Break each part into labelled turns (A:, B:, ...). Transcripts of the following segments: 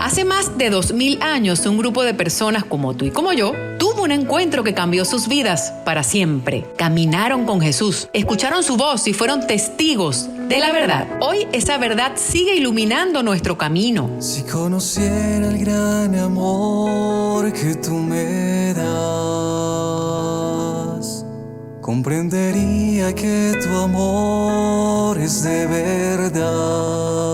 A: Hace más de 2000 años, un grupo de personas como tú y como yo tuvo un encuentro que cambió sus vidas para siempre. Caminaron con Jesús, escucharon su voz y fueron testigos de la verdad. Hoy esa verdad sigue iluminando nuestro camino.
B: Si conociera el gran amor que tú me das, comprendería que tu amor es de verdad.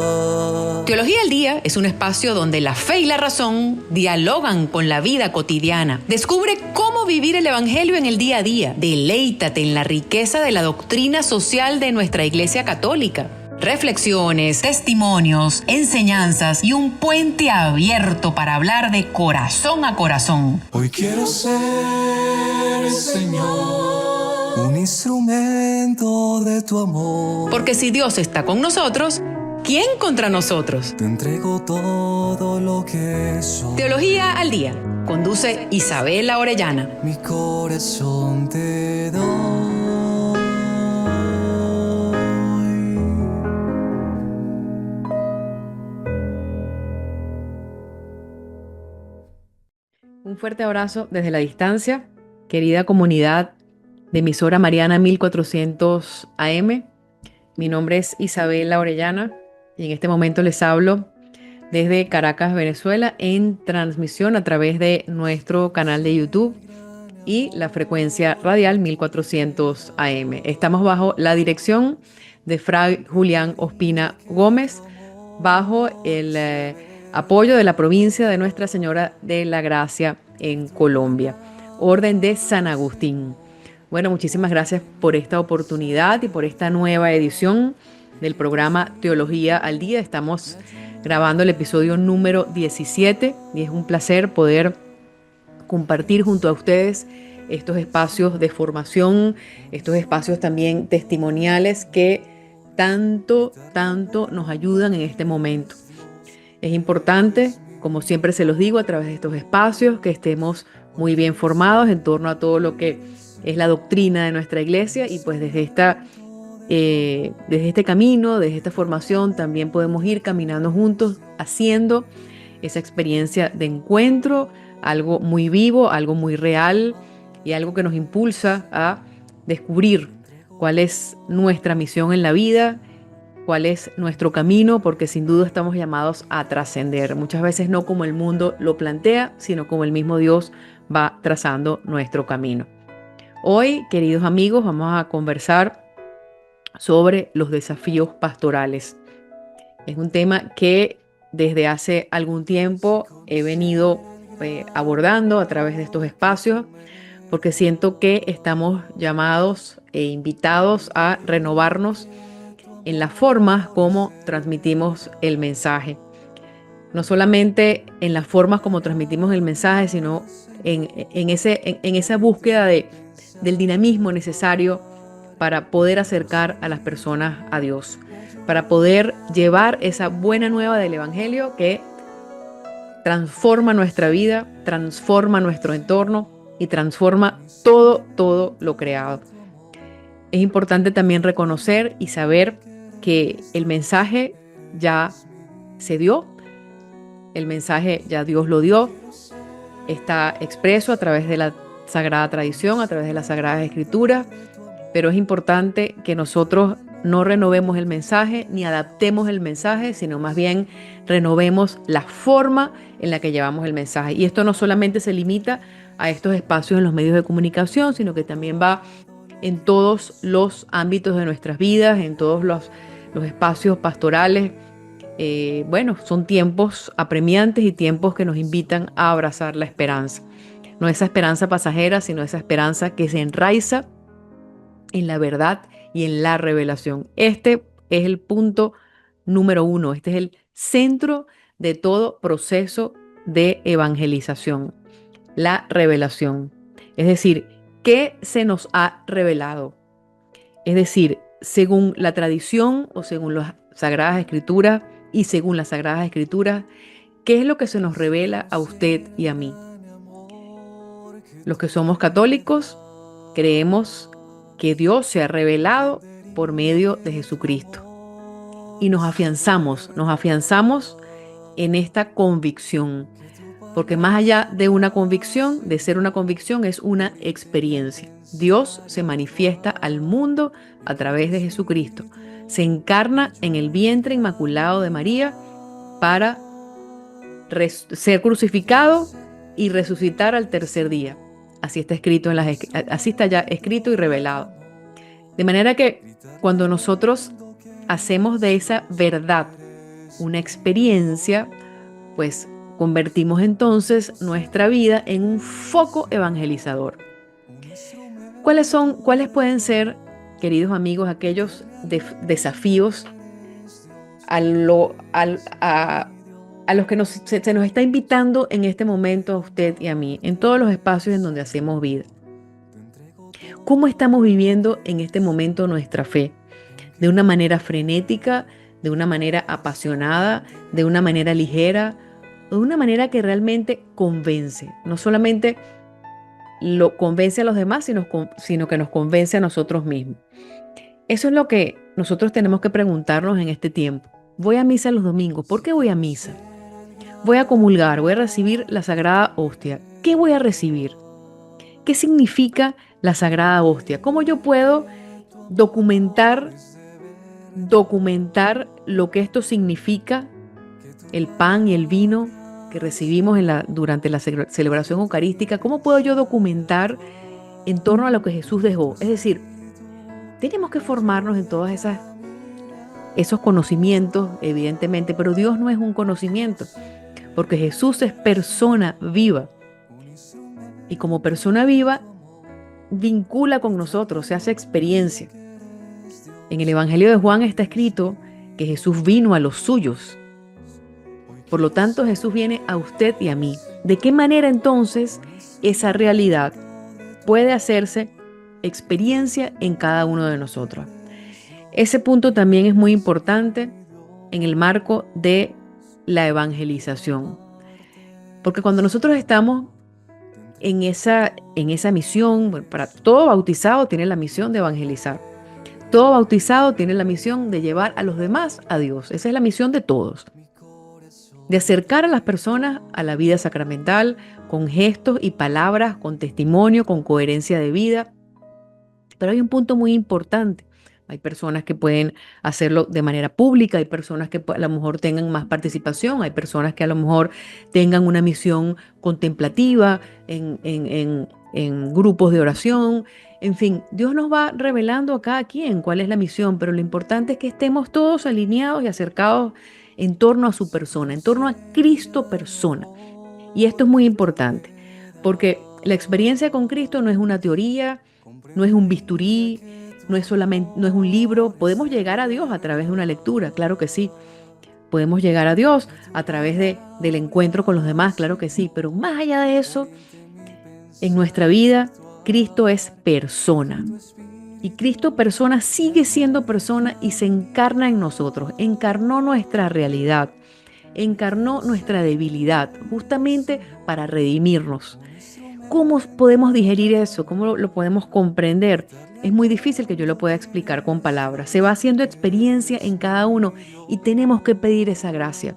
A: Teología al Día es un espacio donde la fe y la razón dialogan con la vida cotidiana. Descubre cómo vivir el Evangelio en el día a día. Deleítate en la riqueza de la doctrina social de nuestra Iglesia Católica. Reflexiones, testimonios, enseñanzas y un puente abierto para hablar de corazón a corazón.
B: Hoy quiero ser, Señor, un instrumento de tu amor.
A: Porque si Dios está con nosotros, ¿quién contra nosotros?
B: Te entrego todo lo que soy.
A: Teología al Día. Conduce Isabela Orellana.
B: Mi corazón te doy.
A: Un fuerte abrazo desde la distancia, querida comunidad de emisora Mariana 1400 AM. Mi nombre es Isabela Orellana y en este momento les hablo desde Caracas, Venezuela, en transmisión a través de nuestro canal de YouTube y la frecuencia radial 1400 AM. Estamos bajo la dirección de Fray Julián Ospina Gómez, bajo el apoyo de la provincia de Nuestra Señora de la Gracia en Colombia, Orden de San Agustín. Bueno, muchísimas gracias por esta oportunidad y por esta nueva edición del programa Teología al Día. Estamos grabando el episodio número 17 y es un placer poder compartir junto a ustedes estos espacios de formación, estos espacios también testimoniales que tanto nos ayudan en este momento. Es importante, como siempre se los digo, a través de estos espacios, que estemos muy bien formados en torno a todo lo que es la doctrina de nuestra iglesia y pues desde este camino, desde esta formación también podemos ir caminando juntos, haciendo esa experiencia de encuentro, algo muy vivo, algo muy real y algo que nos impulsa a descubrir cuál es nuestra misión en la vida, cuál es nuestro camino, porque sin duda estamos llamados a trascender, muchas veces no como el mundo lo plantea, sino como el mismo Dios va trazando nuestro camino. Hoy, queridos amigos, vamos a conversar sobre los desafíos pastorales. Es un tema que desde hace algún tiempo he venido abordando a través de estos espacios, porque siento que estamos llamados e invitados a renovarnos en las formas como transmitimos el mensaje. No solamente en las formas como transmitimos el mensaje, sino en esa búsqueda del dinamismo necesario para poder acercar a las personas a Dios, para poder llevar esa buena nueva del Evangelio que transforma nuestra vida, transforma nuestro entorno y transforma todo lo creado. Es importante también reconocer y saber que el mensaje ya se dio, el mensaje ya Dios lo dio, está expreso a través de la Sagrada Tradición, a través de la Sagrada Escritura, pero es importante que nosotros no renovemos el mensaje ni adaptemos el mensaje, sino más bien renovemos la forma en la que llevamos el mensaje. Y esto no solamente se limita a estos espacios en los medios de comunicación, sino que también va en todos los ámbitos de nuestras vidas, en todos los espacios pastorales. Son tiempos apremiantes y tiempos que nos invitan a abrazar la esperanza. No esa esperanza pasajera, sino esa esperanza que se enraiza en la verdad y en la revelación. Este es el punto número 1. Este es el centro de todo proceso de evangelización. La revelación. Es decir, ¿qué se nos ha revelado? Es decir, según la tradición o según las Sagradas Escrituras y según las Sagradas Escrituras, ¿qué es lo que se nos revela a usted y a mí? Los que somos católicos creemos que Dios se ha revelado por medio de Jesucristo y nos afianzamos en esta convicción. Porque más allá de una convicción, de ser una convicción, es una experiencia. Dios se manifiesta al mundo a través de Jesucristo. Se encarna en el vientre inmaculado de María para ser crucificado y resucitar al tercer día. Así está escrito así está ya escrito y revelado. De manera que cuando nosotros hacemos de esa verdad una experiencia, pues convertimos entonces nuestra vida en un foco evangelizador. ¿Cuáles pueden ser, queridos amigos, aquellos desafíos a los que se nos está invitando en este momento a usted y a mí, en todos los espacios en donde hacemos vida? ¿Cómo estamos viviendo en este momento nuestra fe? ¿De una manera frenética, de una manera apasionada, de una manera ligera, de una manera que realmente convence? No solamente lo convence a los demás, sino que nos convence a nosotros mismos. Eso es lo que nosotros tenemos que preguntarnos en este tiempo. Voy a misa los domingos. ¿Por qué voy a misa? Voy a comulgar, voy a recibir la Sagrada Hostia. ¿Qué voy a recibir? ¿Qué significa la Sagrada Hostia? ¿Cómo yo puedo documentar lo que esto significa, el pan y el vino que recibimos durante la celebración eucarística? ¿Cómo puedo yo documentar en torno a lo que Jesús dejó? Es decir, tenemos que formarnos en todos esos conocimientos, evidentemente, pero Dios no es un conocimiento, porque Jesús es persona viva. Y como persona viva, vincula con nosotros, se hace experiencia. En el Evangelio de Juan está escrito que Jesús vino a los suyos. Por lo tanto, Jesús viene a usted y a mí. ¿De qué manera entonces esa realidad puede hacerse experiencia en cada uno de nosotros? Ese punto también es muy importante en el marco de la evangelización. Porque cuando nosotros estamos en esa misión, bueno, para todo bautizado tiene la misión de evangelizar. Todo bautizado tiene la misión de llevar a los demás a Dios. Esa es la misión de todos. De acercar a las personas a la vida sacramental con gestos y palabras, con testimonio, con coherencia de vida. Pero hay un punto muy importante. Hay personas que pueden hacerlo de manera pública, hay personas que a lo mejor tengan más participación, hay personas que a lo mejor tengan una misión contemplativa en grupos de oración. En fin, Dios nos va revelando a cada quien cuál es la misión, pero lo importante es que estemos todos alineados y acercados en torno a su persona, en torno a Cristo persona. Y esto es muy importante, porque la experiencia con Cristo no es una teoría, no es un bisturí, no es un libro. Podemos llegar a Dios a través de una lectura, claro que sí. Podemos llegar a Dios a través del encuentro con los demás, claro que sí. Pero más allá de eso, en nuestra vida, Cristo es persona. Y Cristo persona sigue siendo persona y se encarna en nosotros. Encarnó nuestra realidad, encarnó nuestra debilidad, justamente para redimirnos. ¿Cómo podemos digerir eso? ¿Cómo lo podemos comprender? Es muy difícil que yo lo pueda explicar con palabras. Se va haciendo experiencia en cada uno y tenemos que pedir esa gracia.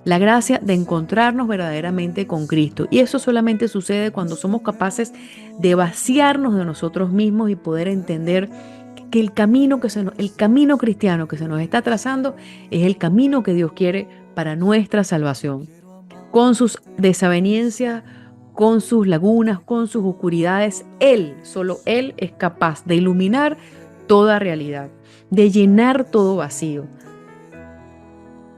A: La gracia de encontrarnos verdaderamente con Cristo. Y eso solamente sucede cuando somos capaces de vaciarnos de nosotros mismos y poder entender que el camino cristiano que se nos está trazando es el camino que Dios quiere para nuestra salvación. Con sus desavenencias, con sus lagunas, con sus oscuridades, solo Él es capaz de iluminar toda realidad, de llenar todo vacío,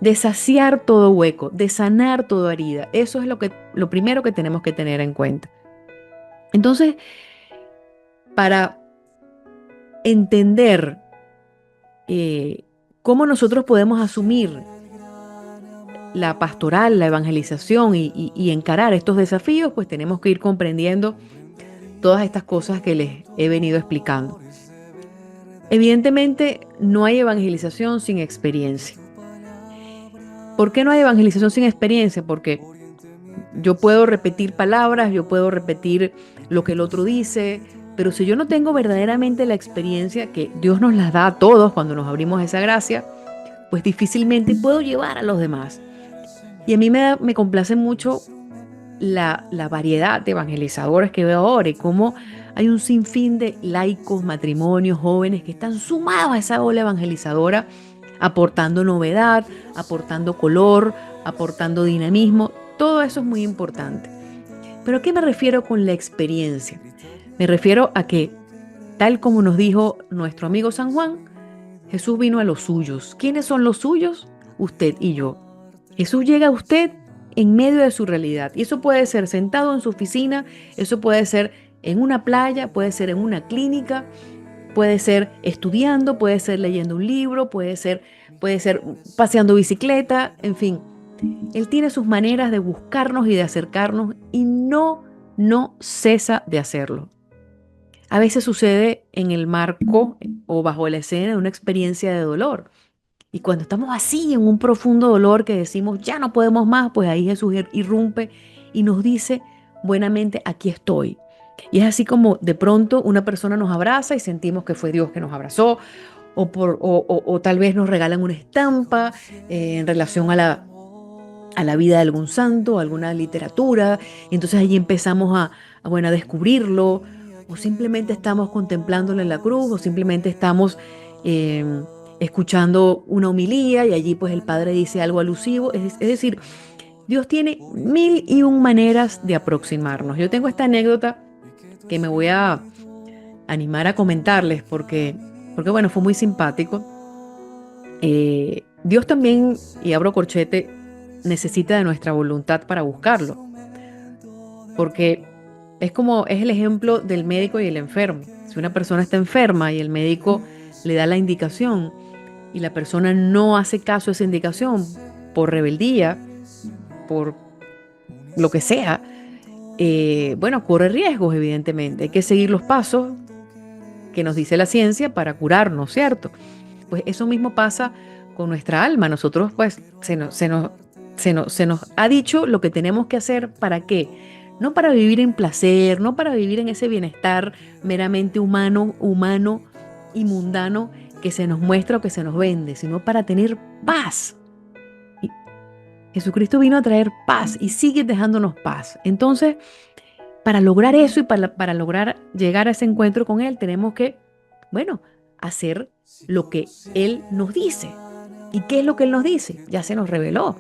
A: de saciar todo hueco, de sanar toda herida. Eso es lo primero que tenemos que tener en cuenta. Entonces, para entender cómo nosotros podemos asumir la pastoral, la evangelización y encarar estos desafíos, pues tenemos que ir comprendiendo todas estas cosas que les he venido explicando. Evidentemente, no hay evangelización sin experiencia. ¿Por qué no hay evangelización sin experiencia? Porque yo puedo repetir palabras, yo puedo repetir lo que el otro dice, pero si yo no tengo verdaderamente la experiencia que Dios nos las da a todos cuando nos abrimos esa gracia, pues difícilmente puedo llevar a los demás. Y a mí me complace mucho la variedad de evangelizadores que veo ahora y cómo hay un sinfín de laicos, matrimonios, jóvenes que están sumados a esa ola evangelizadora, aportando novedad, aportando color, aportando dinamismo. Todo eso es muy importante. ¿Pero a qué me refiero con la experiencia? Me refiero a que, tal como nos dijo nuestro amigo San Juan, Jesús vino a los suyos. ¿Quiénes son los suyos? Usted y yo. Jesús llega a usted en medio de su realidad. Y eso puede ser sentado en su oficina, eso puede ser en una playa, puede ser en una clínica, puede ser estudiando, puede ser leyendo un libro, puede ser paseando bicicleta, en fin. Él tiene sus maneras de buscarnos y de acercarnos y no cesa de hacerlo. A veces sucede en el marco o bajo la escena de una experiencia de dolor. Y cuando estamos así en un profundo dolor que decimos ya no podemos más, pues ahí Jesús irrumpe y nos dice buenamente, aquí estoy. Y es así como de pronto una persona nos abraza y sentimos que fue Dios que nos abrazó, o tal vez nos regalan una estampa en relación a la vida de algún santo, alguna literatura, y entonces allí empezamos a descubrirlo, o simplemente estamos contemplándolo en la cruz, o simplemente estamos escuchando una homilía y allí pues el Padre dice algo alusivo, es decir, Dios tiene mil y un maneras de aproximarnos. Yo tengo esta anécdota que me voy a animar a comentarles porque bueno, fue muy simpático. Dios también, y abro corchete, necesita de nuestra voluntad para buscarlo, porque es el ejemplo del médico y el enfermo. Si una persona está enferma y el médico le da la indicación y la persona no hace caso a esa indicación por rebeldía, por lo que sea, corre riesgos, evidentemente. Hay que seguir los pasos que nos dice la ciencia para curarnos, ¿cierto? Pues eso mismo pasa con nuestra alma. Nosotros, pues, se nos ha dicho lo que tenemos que hacer. ¿Para qué? No para vivir en placer, no para vivir en ese bienestar meramente humano y mundano que se nos muestra o que se nos vende, sino para tener paz. Y Jesucristo vino a traer paz y sigue dejándonos paz. Entonces, para lograr eso y para lograr llegar a ese encuentro con Él, tenemos que, hacer lo que Él nos dice. ¿Y qué es lo que Él nos dice? Ya se nos reveló.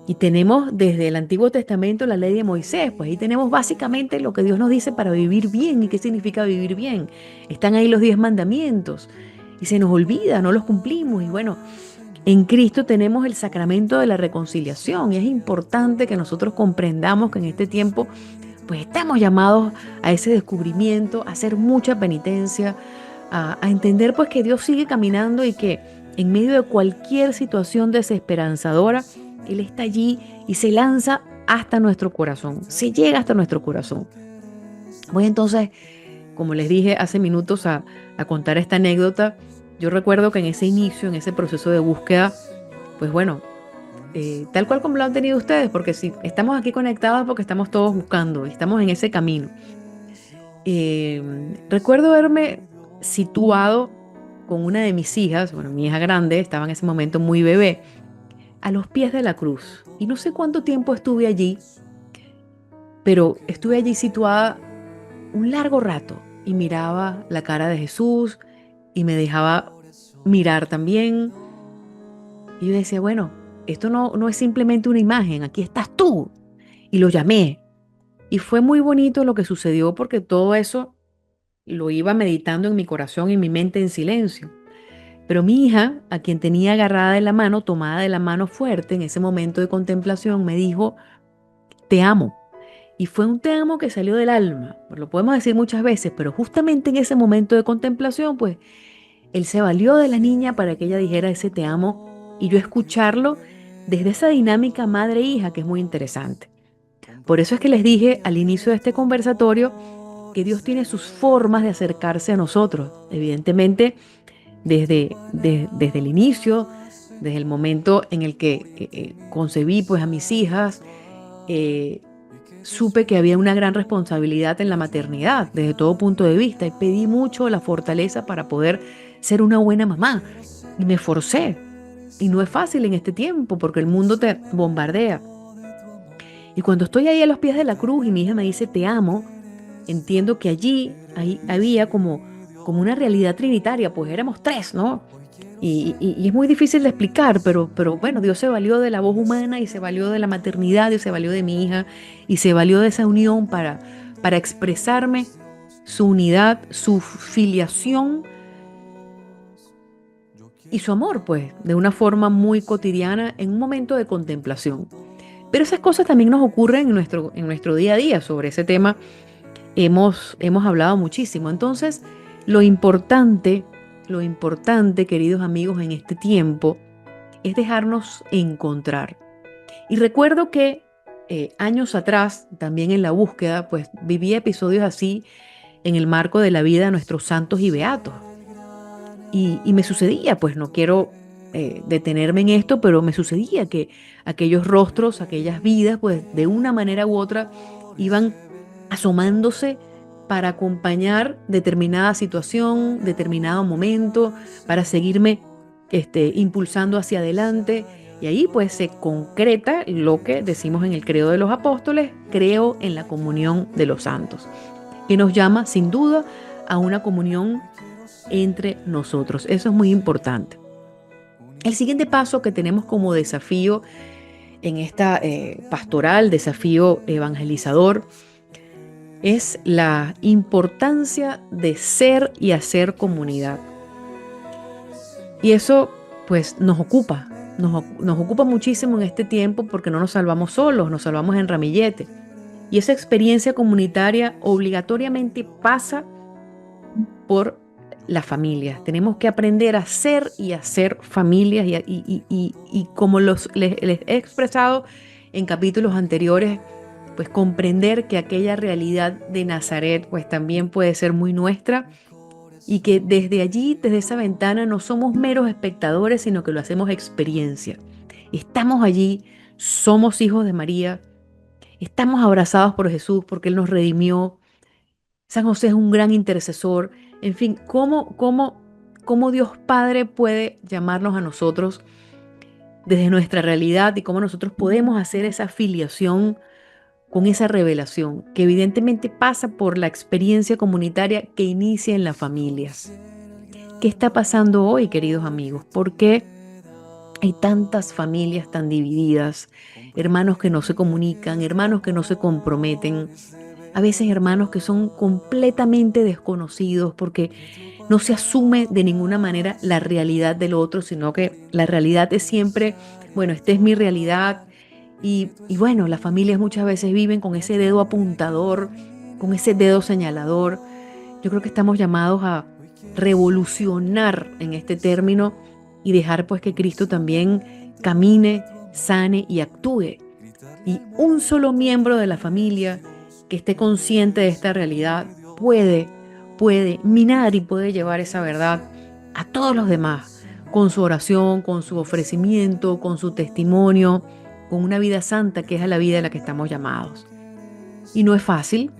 A: Y tenemos desde el Antiguo Testamento la ley de Moisés, pues ahí tenemos básicamente lo que Dios nos dice para vivir bien. ¿Y qué significa vivir bien? Están ahí los 10 mandamientos y se nos olvida, no los cumplimos. Y bueno, en Cristo tenemos el sacramento de la reconciliación y es importante que nosotros comprendamos que en este tiempo pues estamos llamados a ese descubrimiento, a hacer mucha penitencia, a entender pues que Dios sigue caminando y que en medio de cualquier situación desesperanzadora, Él está allí y se lanza hasta nuestro corazón, se llega hasta nuestro corazón. Voy entonces, como les dije hace minutos, a contar esta anécdota. Yo recuerdo que en ese inicio, en ese proceso de búsqueda, pues tal cual como lo han tenido ustedes, porque si estamos aquí conectados porque estamos todos buscando y estamos en ese camino. Recuerdo haberme situado con una de mis hijas, mi hija grande, estaba en ese momento muy bebé, a los pies de la cruz. Y no sé cuánto tiempo estuve allí, pero estuve allí situada un largo rato y miraba la cara de Jesús y me dejaba mirar también. Y yo decía, esto no es simplemente una imagen, aquí estás tú. Y lo llamé. Y fue muy bonito lo que sucedió porque todo eso lo iba meditando en mi corazón y en mi mente en silencio. Pero mi hija, a quien tenía agarrada de la mano, tomada de la mano fuerte en ese momento de contemplación, me dijo, te amo. Y fue un te amo que salió del alma. Lo podemos decir muchas veces, pero justamente en ese momento de contemplación, pues, Él se valió de la niña para que ella dijera ese te amo y yo escucharlo desde esa dinámica madre-hija que es muy interesante. Por eso es que les dije al inicio de este conversatorio que Dios tiene sus formas de acercarse a nosotros. Evidentemente, desde el inicio, desde el momento en el que concebí pues, a mis hijas, supe que había una gran responsabilidad en la maternidad desde todo punto de vista y pedí mucho la fortaleza para poder ser una buena mamá y me forcé. Y no es fácil en este tiempo porque el mundo te bombardea. Y cuando estoy ahí a los pies de la cruz y mi hija me dice te amo, entiendo que ahí había como una realidad trinitaria, pues éramos tres, ¿no? Y es muy difícil de explicar, pero bueno, Dios se valió de la voz humana y se valió de la maternidad y se valió de mi hija y se valió de esa unión para expresarme su unidad, su filiación y su amor, pues, de una forma muy cotidiana en un momento de contemplación. Pero esas cosas también nos ocurren en nuestro día a día. Sobre ese tema hemos hablado muchísimo. Entonces, lo importante, queridos amigos, en este tiempo es dejarnos encontrar. Y recuerdo que años atrás, también en la búsqueda, pues vivía episodios así en el marco de la vida de nuestros santos y beatos. Y me sucedía, pues no quiero detenerme en esto, pero me sucedía que aquellos rostros, aquellas vidas, pues de una manera u otra iban asomándose para acompañar determinada situación, determinado momento, para seguirme impulsando hacia adelante. Y ahí pues se concreta lo que decimos en el Credo de los Apóstoles: creo en la comunión de los santos, que nos llama sin duda a una comunión entre nosotros. Eso es muy importante. El siguiente paso que tenemos como desafío en esta pastoral, desafío evangelizador, es la importancia de ser y hacer comunidad. Y eso pues nos ocupa muchísimo en este tiempo porque no nos salvamos solos, nos salvamos en ramillete. Y esa experiencia comunitaria obligatoriamente pasa por las familias. Tenemos que aprender a ser y hacer familias y como les he expresado en capítulos anteriores, pues comprender que aquella realidad de Nazaret pues también puede ser muy nuestra y que desde allí, desde esa ventana, no somos meros espectadores, sino que lo hacemos experiencia. Estamos allí, somos hijos de María, estamos abrazados por Jesús porque Él nos redimió. San José es un gran intercesor. En fin, ¿cómo Dios Padre puede llamarnos a nosotros desde nuestra realidad y cómo nosotros podemos hacer esa filiación con esa revelación que evidentemente pasa por la experiencia comunitaria que inicia en las familias? ¿Qué está pasando hoy, queridos amigos? ¿Por qué hay tantas familias tan divididas? Hermanos que no se comunican, hermanos que no se comprometen, a veces hermanos que son completamente desconocidos porque no se asume de ninguna manera la realidad del otro, sino que la realidad es siempre, bueno, esta es mi realidad. Y bueno, las familias muchas veces viven con ese dedo apuntador, con ese dedo señalador. Yo creo que estamos llamados a revolucionar en este término y dejar pues que Cristo también camine, sane y actúe. Y un solo miembro de la familia que esté consciente de esta realidad puede minar y puede llevar esa verdad a todos los demás, con su oración, con su ofrecimiento, con su testimonio, con una vida santa que es a la vida a la que estamos llamados. Y no es fácil,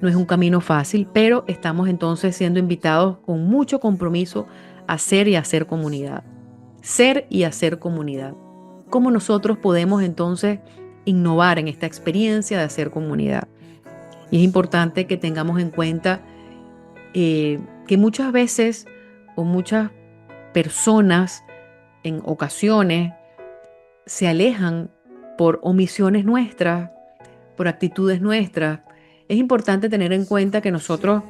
A: no es un camino fácil, pero estamos entonces siendo invitados con mucho compromiso a ser y hacer comunidad. Ser y hacer comunidad. ¿Cómo nosotros podemos entonces innovar en esta experiencia de hacer comunidad? Y es importante que tengamos en cuenta que muchas veces o muchas personas en ocasiones se alejan por omisiones nuestras, por actitudes nuestras. Es importante tener en cuenta que nosotros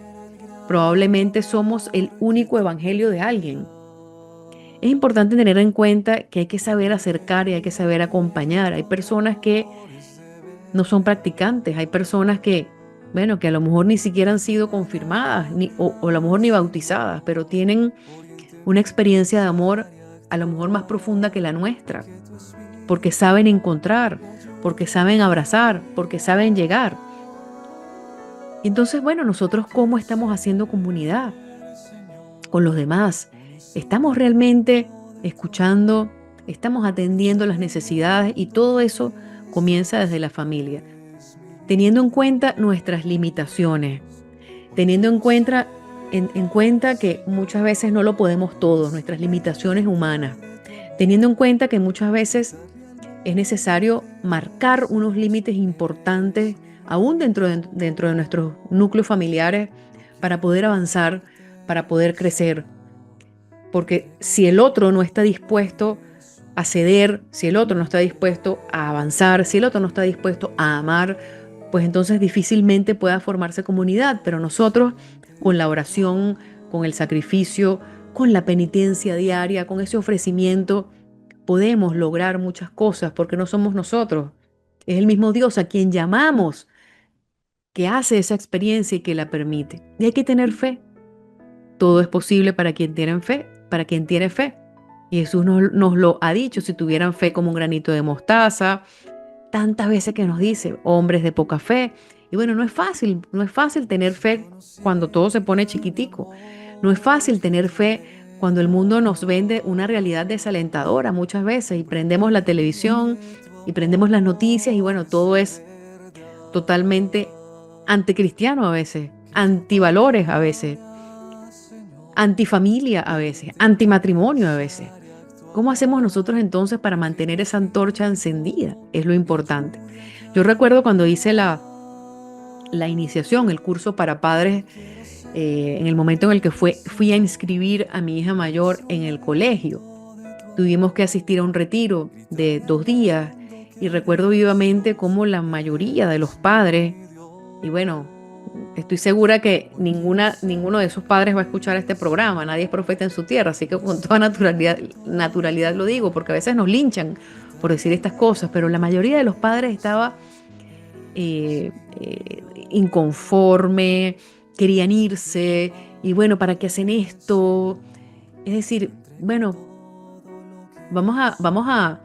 A: probablemente somos el único evangelio de alguien. Es importante tener en cuenta que hay que saber acercar y hay que saber acompañar. Hay personas que no son practicantes, hay personas que, bueno, que a lo mejor ni siquiera han sido confirmadas o a lo mejor ni bautizadas, pero tienen una experiencia de amor a lo mejor más profunda que la nuestra, porque saben encontrar, porque saben abrazar, porque saben llegar. Entonces, bueno, nosotros ¿cómo estamos haciendo comunidad con los demás? ¿Estamos realmente escuchando? ¿Estamos atendiendo las necesidades? Y todo eso comienza desde la familia, teniendo en cuenta nuestras limitaciones, teniendo en cuenta que muchas veces no lo podemos todos, nuestras limitaciones humanas, teniendo en cuenta que muchas veces es necesario marcar unos límites importantes aún dentro de nuestros núcleos familiares para poder avanzar, para poder crecer. Porque si el otro no está dispuesto a ceder, si el otro no está dispuesto a avanzar, si el otro no está dispuesto a amar, pues entonces difícilmente pueda formarse comunidad. Pero nosotros, con la oración, con el sacrificio, con la penitencia diaria, con ese ofrecimiento, podemos lograr muchas cosas porque no somos nosotros. Es el mismo Dios a quien llamamos, que hace esa experiencia y que la permite. Y hay que tener fe. Todo es posible para quien tiene fe, para quien tiene fe. Y Jesús nos lo ha dicho: si tuvieran fe como un granito de mostaza, tantas veces que nos dice, hombres de poca fe. Y bueno, no es fácil tener fe cuando todo se pone chiquitico. No es fácil tener fe cuando el mundo nos vende una realidad desalentadora muchas veces y prendemos la televisión y prendemos las noticias y bueno, todo es totalmente anticristiano a veces, antivalores a veces, antifamilia a veces, antimatrimonio a veces. ¿Cómo hacemos nosotros entonces para mantener esa antorcha encendida? Es lo importante. Yo recuerdo cuando hice la iniciación, el curso para padres, en el momento en el que fui a inscribir a mi hija mayor en el colegio. Tuvimos que asistir a un retiro de 2 días y recuerdo vivamente cómo la mayoría de los padres, y bueno, estoy segura que ninguno de esos padres va a escuchar este programa, nadie es profeta en su tierra, así que con toda naturalidad lo digo, porque a veces nos linchan por decir estas cosas, pero la mayoría de los padres estaba inconforme, querían irse, y bueno, ¿para qué hacen esto? Es decir, bueno, vamos a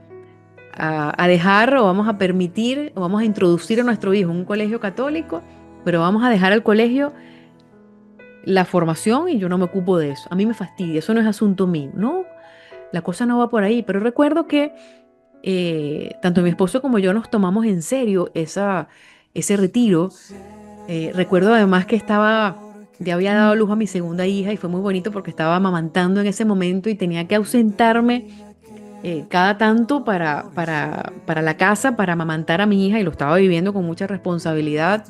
A: dejar o vamos a permitir o vamos a introducir a nuestro hijo en un colegio católico, pero vamos a dejar al colegio la formación y yo no me ocupo de eso. A mí me fastidia, eso no es asunto mío. No, la cosa no va por ahí, pero recuerdo que tanto mi esposo como yo nos tomamos en serio ese retiro. Recuerdo además que ya había dado luz a mi segunda hija y fue muy bonito porque estaba amamantando en ese momento y tenía que ausentarme cada tanto para la casa, para amamantar a mi hija y lo estaba viviendo con mucha responsabilidad.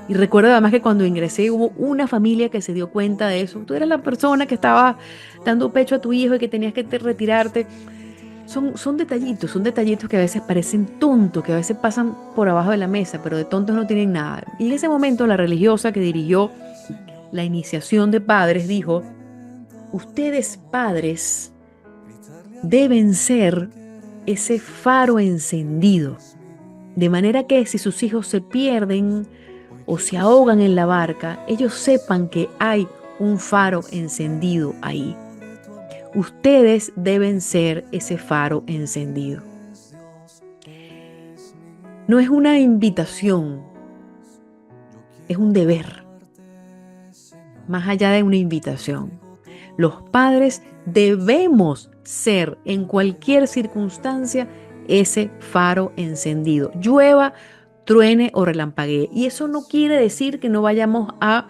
A: Y recuerdo además que cuando ingresé hubo una familia que se dio cuenta de eso. Tú eras la persona que estaba dando pecho a tu hijo y que tenías que retirarte. Son detallitos que a veces parecen tontos, que a veces pasan por abajo de la mesa, pero de tontos no tienen nada. Y en ese momento la religiosa que dirigió la iniciación de padres dijo: ustedes padres deben ser ese faro encendido, de manera que si sus hijos se pierden o se ahogan en la barca, ellos sepan que hay un faro encendido ahí. Ustedes deben ser ese faro encendido. No es una invitación, es un deber, más allá de una invitación. Los padres debemos ser en cualquier circunstancia ese faro encendido, llueva, truene o relampaguee. Y eso no quiere decir que no vayamos a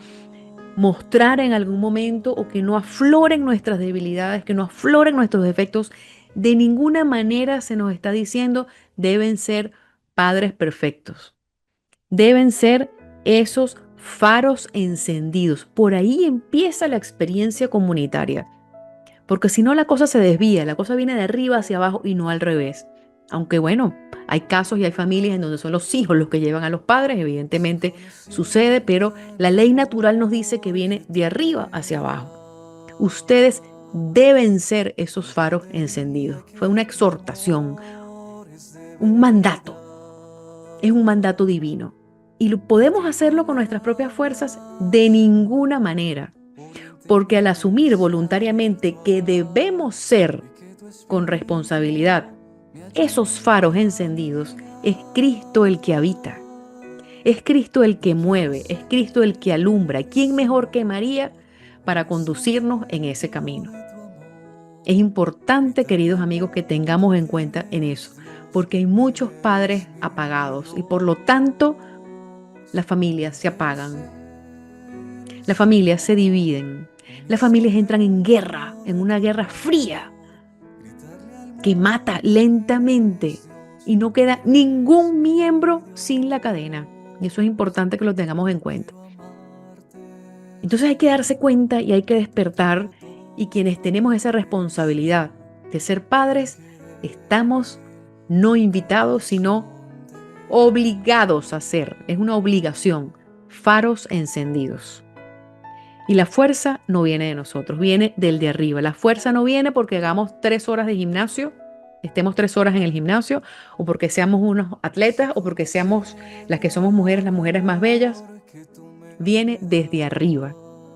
A: mostrar en algún momento o que no afloren nuestras debilidades, que no afloren nuestros defectos. De ninguna manera se nos está diciendo deben ser padres perfectos. Deben ser esos faros encendidos. Por ahí empieza la experiencia comunitaria. Porque si no, la cosa se desvía, la cosa viene de arriba hacia abajo y no al revés. Aunque bueno, hay casos y hay familias en donde son los hijos los que llevan a los padres, evidentemente sucede, pero la ley natural nos dice que viene de arriba hacia abajo. Ustedes deben ser esos faros encendidos. Fue una exhortación, un mandato. Es un mandato divino. ¿Y podemos hacerlo con nuestras propias fuerzas? De ninguna manera. Porque al asumir voluntariamente que debemos ser con responsabilidad esos faros encendidos, es Cristo el que habita, es Cristo el que mueve, es Cristo el que alumbra. ¿Quién mejor que María para conducirnos en ese camino? Es importante, queridos amigos, que tengamos en cuenta en eso, porque hay muchos padres apagados y por lo tanto las familias se apagan, las familias se dividen, las familias entran en guerra, en una guerra fría, que mata lentamente y no queda ningún miembro sin la cadena. Y eso es importante que lo tengamos en cuenta. Entonces hay que darse cuenta y hay que despertar, y quienes tenemos esa responsabilidad de ser padres, estamos no invitados, sino obligados a ser. Es una obligación, faros encendidos. Y la fuerza no viene de nosotros, viene del de arriba. La fuerza no viene porque hagamos 3 horas de gimnasio, estemos 3 horas en el gimnasio, o porque seamos unos atletas, o porque seamos las que somos mujeres, las mujeres más bellas. Viene desde arriba.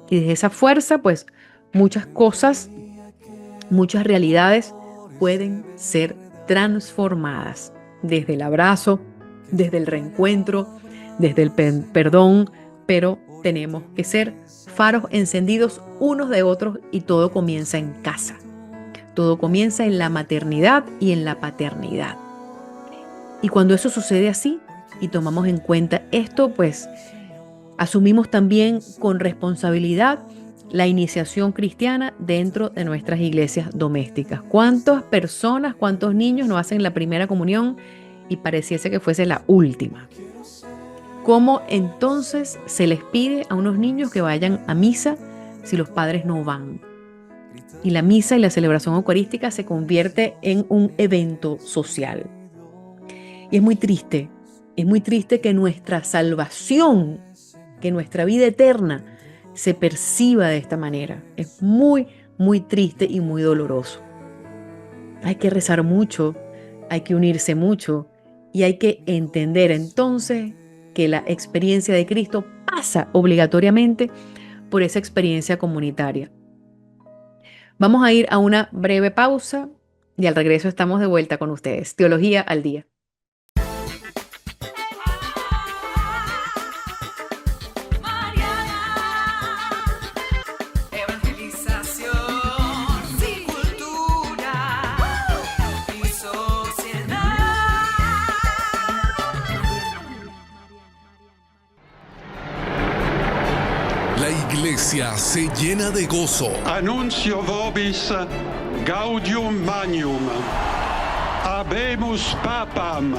A: Y desde esa fuerza, pues, muchas cosas, muchas realidades pueden ser transformadas. Desde el abrazo, desde el reencuentro, desde el perdón, pero tenemos que ser faros encendidos unos de otros, y todo comienza en casa. Todo comienza en la maternidad y en la paternidad. Y cuando eso sucede así y tomamos en cuenta esto, pues asumimos también con responsabilidad la iniciación cristiana dentro de nuestras iglesias domésticas. ¿Cuántas personas, cuántos niños no hacen la primera comunión y pareciese que fuese la última? ¿Cómo entonces se les pide a unos niños que vayan a misa si los padres no van? Y la misa y la celebración eucarística se convierte en un evento social. Y es muy triste que nuestra salvación, que nuestra vida eterna se perciba de esta manera. Es muy, muy triste y muy doloroso. Hay que rezar mucho, hay que unirse mucho, y hay que entender entonces que la experiencia de Cristo pasa obligatoriamente por esa experiencia comunitaria. Vamos a ir a una breve pausa y al regreso estamos de vuelta con ustedes. Teología al Día.
C: Iglesia se llena de gozo.
D: Annuncio vobis gaudium magnum. Habemus papam.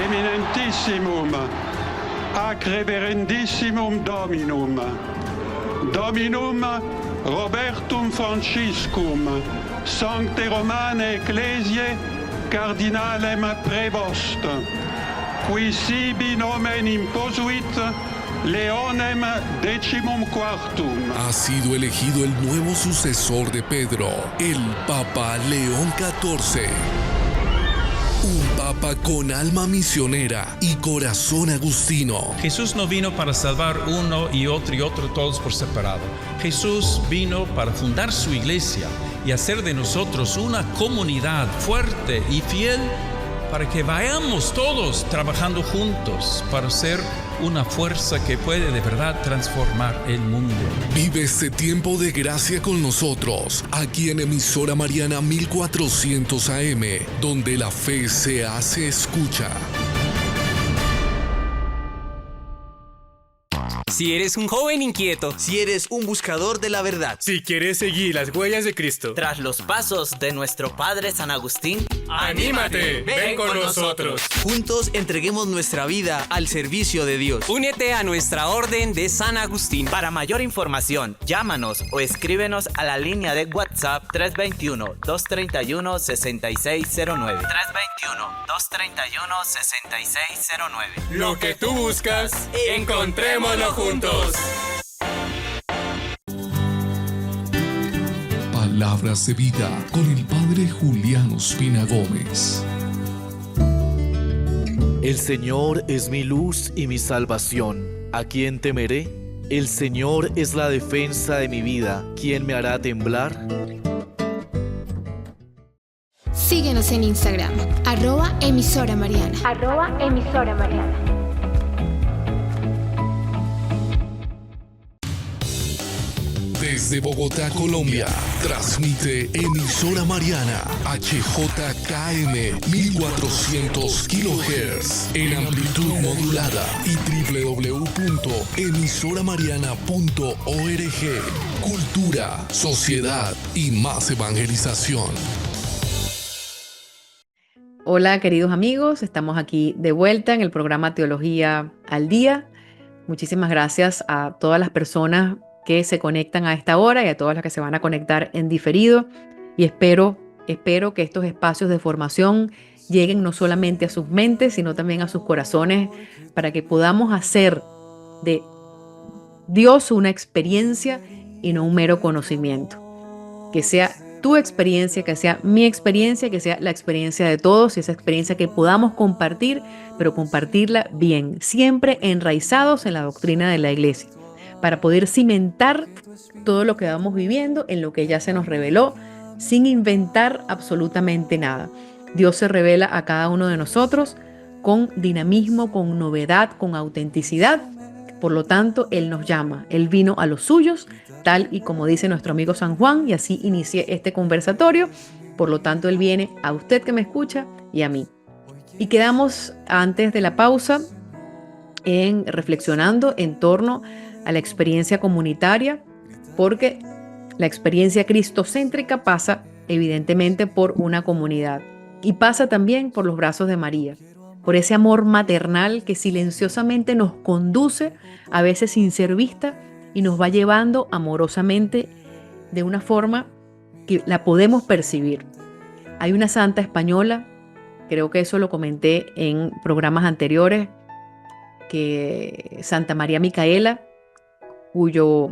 D: Eminentissimum ac reverendissimum Dominum. Dominum Robertum Franciscum, Sancte Romane Ecclesiae Cardinalem Prevost, qui sibi nomen imposuit Leonem XIV.
C: Ha sido elegido el nuevo sucesor de Pedro, el Papa León XIV. Un papa con alma misionera y corazón agustino.
E: Jesús no vino para salvar uno y otro todos por separado. Jesús vino para fundar su iglesia y hacer de nosotros una comunidad fuerte y fiel, para que vayamos todos trabajando juntos para ser una fuerza que puede de verdad transformar el mundo.
C: Vive este tiempo de gracia con nosotros, aquí en Emisora Mariana 1400 AM, donde la fe se hace escucha.
F: Si eres un joven inquieto,
G: si eres un buscador de la verdad,
H: si quieres seguir las huellas de Cristo,
F: tras los pasos de nuestro Padre San Agustín,
H: ¡anímate! ¡Ven con nosotros!
G: Juntos entreguemos nuestra vida al servicio de Dios.
F: Únete a nuestra Orden de San Agustín. Para mayor información, llámanos o escríbenos a la línea de WhatsApp 321-231-6609. 321-231-6609.
H: Lo que tú buscas, encontrémoslo juntos.
C: Palabras de vida con el Padre Julián Ospina Gómez.
I: El Señor es mi luz y mi salvación. ¿A quién temeré? El Señor es la defensa de mi vida. ¿Quién me hará temblar?
J: Síguenos en Instagram, @emisoramariana.
K: @emisoramariana.
C: Desde Bogotá, Colombia, transmite Emisora Mariana HJKM 1400 kHz en amplitud modulada y www.emisoramariana.org. Cultura, sociedad y más evangelización.
A: Hola queridos amigos, estamos aquí de vuelta en el programa Teología al Día. Muchísimas gracias a todas las personas que se conectan a esta hora y a todas las que se van a conectar en diferido. Y espero que estos espacios de formación lleguen no solamente a sus mentes, sino también a sus corazones, para que podamos hacer de Dios una experiencia y no un mero conocimiento. Que sea tu experiencia, que sea mi experiencia, que sea la experiencia de todos y esa experiencia que podamos compartir, pero compartirla bien, siempre enraizados en la doctrina de la iglesia, para poder cimentar todo lo que vamos viviendo en lo que ya se nos reveló, sin inventar absolutamente nada. Dios se revela a cada uno de nosotros con dinamismo, con novedad, con autenticidad. Por lo tanto, Él nos llama, Él vino a los suyos, tal y como dice nuestro amigo San Juan, y así inicié este conversatorio. Por lo tanto, Él viene a usted que me escucha y a mí. Y quedamos antes de la pausa reflexionando en torno a la experiencia comunitaria, porque la experiencia cristocéntrica pasa evidentemente por una comunidad y pasa también por los brazos de María, por ese amor maternal que silenciosamente nos conduce, a veces sin ser vista, y nos va llevando amorosamente de una forma que la podemos percibir. Hay una santa española, creo que eso lo comenté en programas anteriores, que Santa María Micaela, cuyo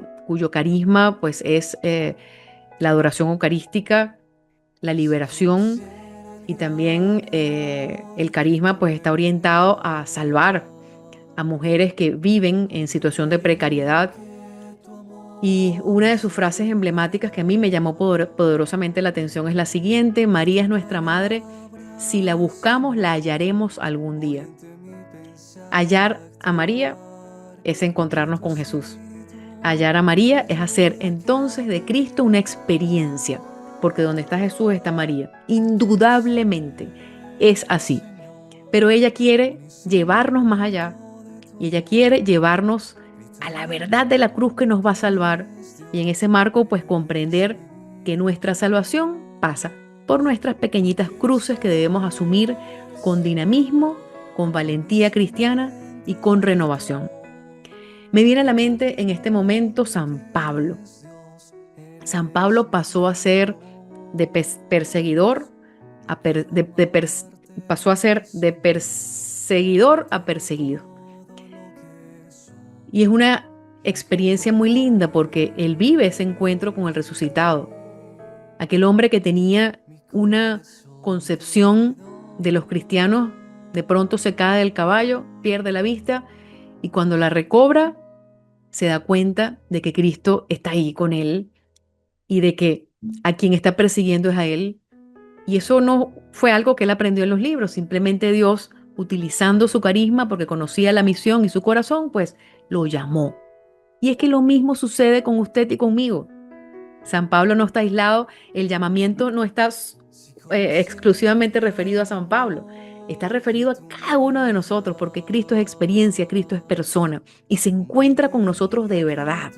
A: carisma pues es la adoración eucarística, la liberación, y también el carisma pues está orientado a salvar a mujeres que viven en situación de precariedad. Y una de sus frases emblemáticas que a mí me llamó poderosamente la atención es la siguiente: María es nuestra madre, si la buscamos la hallaremos algún día. Hallar a María es encontrarnos con Jesús. Hallar a María es hacer entonces de Cristo una experiencia, porque donde está Jesús está María. Indudablemente es así. Pero ella quiere llevarnos más allá, y ella quiere llevarnos a la verdad de la cruz que nos va a salvar, y en ese marco pues comprender que nuestra salvación pasa por nuestras pequeñitas cruces que debemos asumir con dinamismo, con valentía cristiana y con renovación. Me viene a la mente en este momento San Pablo. San Pablo pasó a ser de perseguidor a perseguido. Y es una experiencia muy linda porque él vive ese encuentro con el resucitado. Aquel hombre que tenía una concepción de los cristianos, de pronto se cae del caballo, pierde la vista, y cuando la recobra se da cuenta de que Cristo está ahí con él y de que a quien está persiguiendo es a él. Y eso no fue algo que él aprendió en los libros, simplemente Dios, utilizando su carisma porque conocía la misión y su corazón, pues lo llamó. Y es que lo mismo sucede con usted y conmigo. San Pablo no está aislado, el llamamiento no está exclusivamente referido a San Pablo, está referido a cada uno de nosotros, porque Cristo es experiencia, Cristo es persona y se encuentra con nosotros de verdad.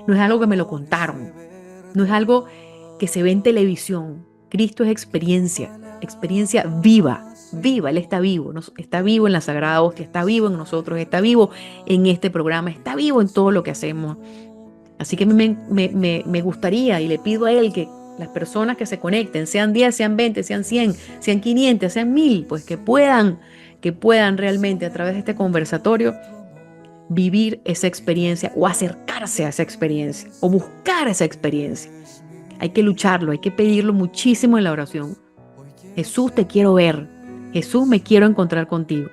A: No es algo que me lo contaron, no es algo que se ve en televisión. Cristo es experiencia viva, Él está vivo, está vivo en la Sagrada Hostia, está vivo en nosotros, está vivo en este programa, está vivo en todo lo que hacemos. Así que me gustaría y le pido a Él que las personas que se conecten, sean 10, sean 20, sean 100, sean 500, sean 1000, pues que puedan realmente a través de este conversatorio vivir esa experiencia o acercarse a esa experiencia o buscar esa experiencia. Hay que lucharlo, hay que pedirlo muchísimo en la oración. Jesús, te quiero ver. Jesús, me quiero encontrar contigo.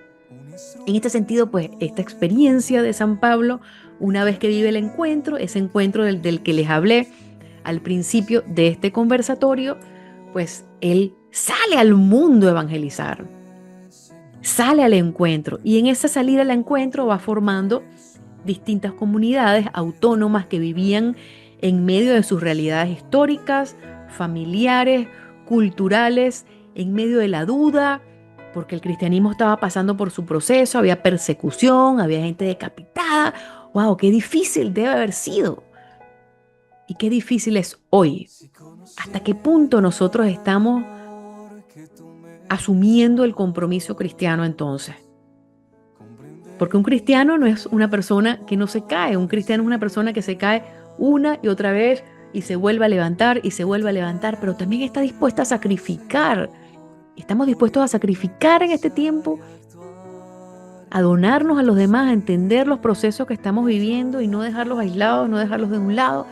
A: En este sentido, pues, esta experiencia de San Pablo, una vez que vive el encuentro, ese encuentro del que les hablé al principio de este conversatorio, pues él sale al mundo a evangelizar, sale al encuentro, y en esa salida al encuentro va formando distintas comunidades autónomas que vivían en medio de sus realidades históricas, familiares, culturales, en medio de la duda, porque el cristianismo estaba pasando por su proceso, había persecución, había gente decapitada. ¡Wow! ¡Qué difícil debe haber sido! Y qué difícil es hoy. ¿Hasta qué punto nosotros estamos asumiendo el compromiso cristiano entonces? Porque un cristiano no es una persona que no se cae, un cristiano es una persona que se cae una y otra vez y se vuelve a levantar y se vuelve a levantar, pero también está dispuesta a sacrificar. Estamos dispuestos a sacrificar en este tiempo, a donarnos a los demás, a entender los procesos que estamos viviendo y no dejarlos aislados, no dejarlos de un lado.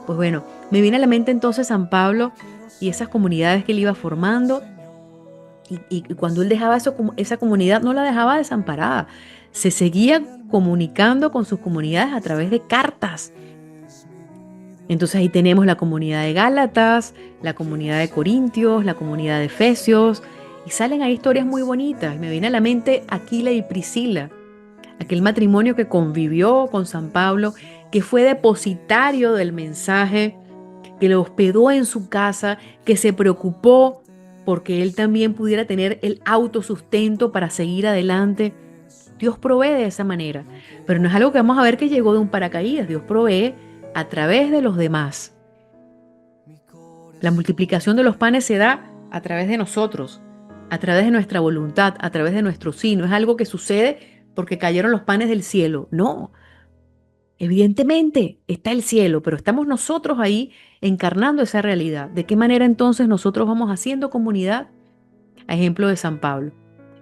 A: Pues bueno, me viene a la mente entonces San Pablo y esas comunidades que él iba formando. Y cuando él dejaba esa comunidad, no la dejaba desamparada. Se seguía comunicando con sus comunidades a través de cartas. Entonces ahí tenemos la comunidad de Gálatas, la comunidad de Corintios, la comunidad de Efesios, y salen ahí historias muy bonitas. Me viene a la mente Aquila y Priscila, aquel matrimonio que convivió con San Pablo, que fue depositario del mensaje, que lo hospedó en su casa, que se preocupó porque él también pudiera tener el autosustento para seguir adelante. Dios provee de esa manera, pero no es algo que vamos a ver que llegó de un paracaídas. Dios provee a través de los demás. La multiplicación de los panes se da a través de nosotros, a través de nuestra voluntad, a través de nuestro sí. No es algo que sucede porque cayeron los panes del cielo. No. Evidentemente está el cielo, pero estamos nosotros ahí encarnando esa realidad. ¿De qué manera entonces nosotros vamos haciendo comunidad? A ejemplo de San Pablo.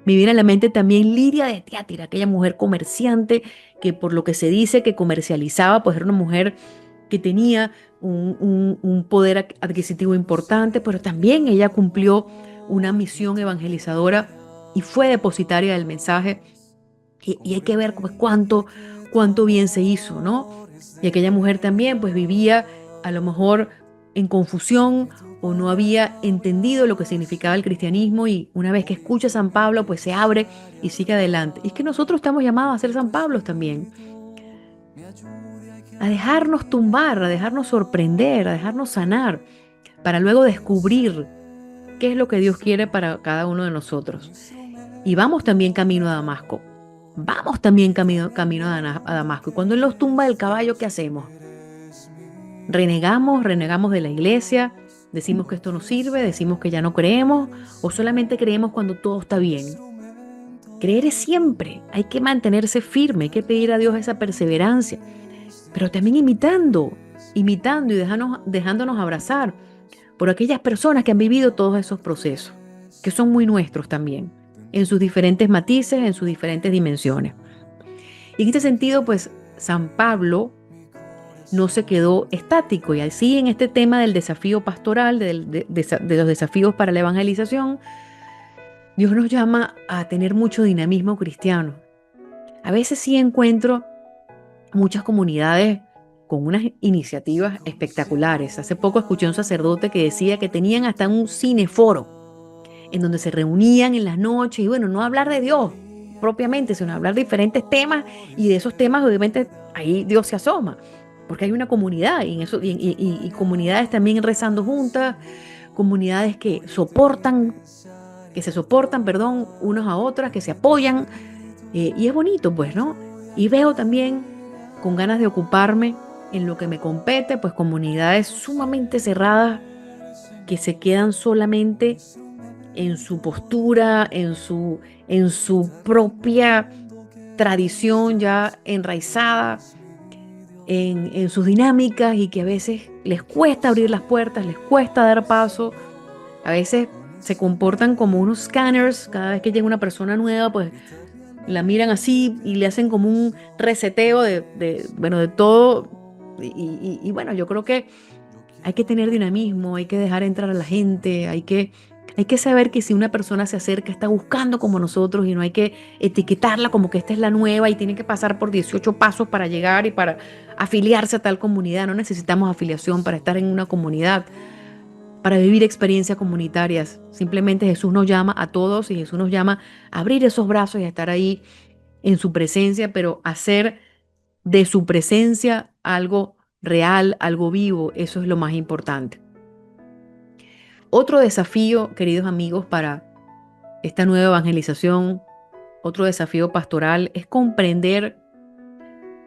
A: Me viene a la mente también Lidia de Tiátira, aquella mujer comerciante que por lo que se dice que comercializaba, pues era una mujer que tenía un poder adquisitivo importante, pero también ella cumplió una misión evangelizadora y fue depositaria del mensaje. Y hay que ver pues cuánto bien se hizo, ¿no? Y aquella mujer también pues vivía a lo mejor en confusión o no había entendido lo que significaba el cristianismo, y una vez que escucha a San Pablo pues se abre y sigue adelante. Y es que nosotros estamos llamados a ser San Pablo también, a dejarnos tumbar, a dejarnos sorprender, a dejarnos sanar, para luego descubrir qué es lo que Dios quiere para cada uno de nosotros. Y vamos también camino a Damasco. Vamos también camino a Damasco. Y cuando Él nos tumba del caballo, ¿qué hacemos? Renegamos de la iglesia, decimos que esto no sirve, decimos que ya no creemos, o solamente creemos cuando todo está bien. Creer es siempre, hay que mantenerse firme, hay que pedir a Dios esa perseverancia, pero también imitando y dejándonos abrazar por aquellas personas que han vivido todos esos procesos, que son muy nuestros también, en sus diferentes matices, en sus diferentes dimensiones. Y en este sentido, pues, San Pablo no se quedó estático, y así en este tema del desafío pastoral, de los desafíos para la evangelización, Dios nos llama a tener mucho dinamismo cristiano. A veces sí encuentro muchas comunidades con unas iniciativas espectaculares. Hace poco escuché a un sacerdote que decía que tenían hasta un cineforo en donde se reunían en las noches y bueno, no hablar de Dios propiamente, sino hablar de diferentes temas, y de esos temas obviamente ahí Dios se asoma, porque hay una comunidad y comunidades también rezando juntas, comunidades que se soportan, unos a otras, que se apoyan, y es bonito, pues, ¿no? Y veo también, con ganas de ocuparme en lo que me compete, pues comunidades sumamente cerradas que se quedan solamente en su postura, en su propia tradición ya enraizada, en sus dinámicas, y que a veces les cuesta abrir las puertas, les cuesta dar paso. A veces se comportan como unos scanners. Cada vez que llega una persona nueva, pues la miran así y le hacen como un reseteo de todo. Y bueno, yo creo que hay que tener dinamismo, hay que dejar entrar a la gente, hay que saber que si una persona se acerca está buscando como nosotros, y no hay que etiquetarla como que esta es la nueva y tiene que pasar por 18 pasos para llegar y para afiliarse a tal comunidad. No necesitamos afiliación para estar en una comunidad, para vivir experiencias comunitarias. Simplemente Jesús nos llama a todos, y Jesús nos llama a abrir esos brazos y a estar ahí en su presencia, pero hacer de su presencia algo real, algo vivo. Eso es lo más importante. Otro desafío, queridos amigos, para esta nueva evangelización, otro desafío pastoral, es comprender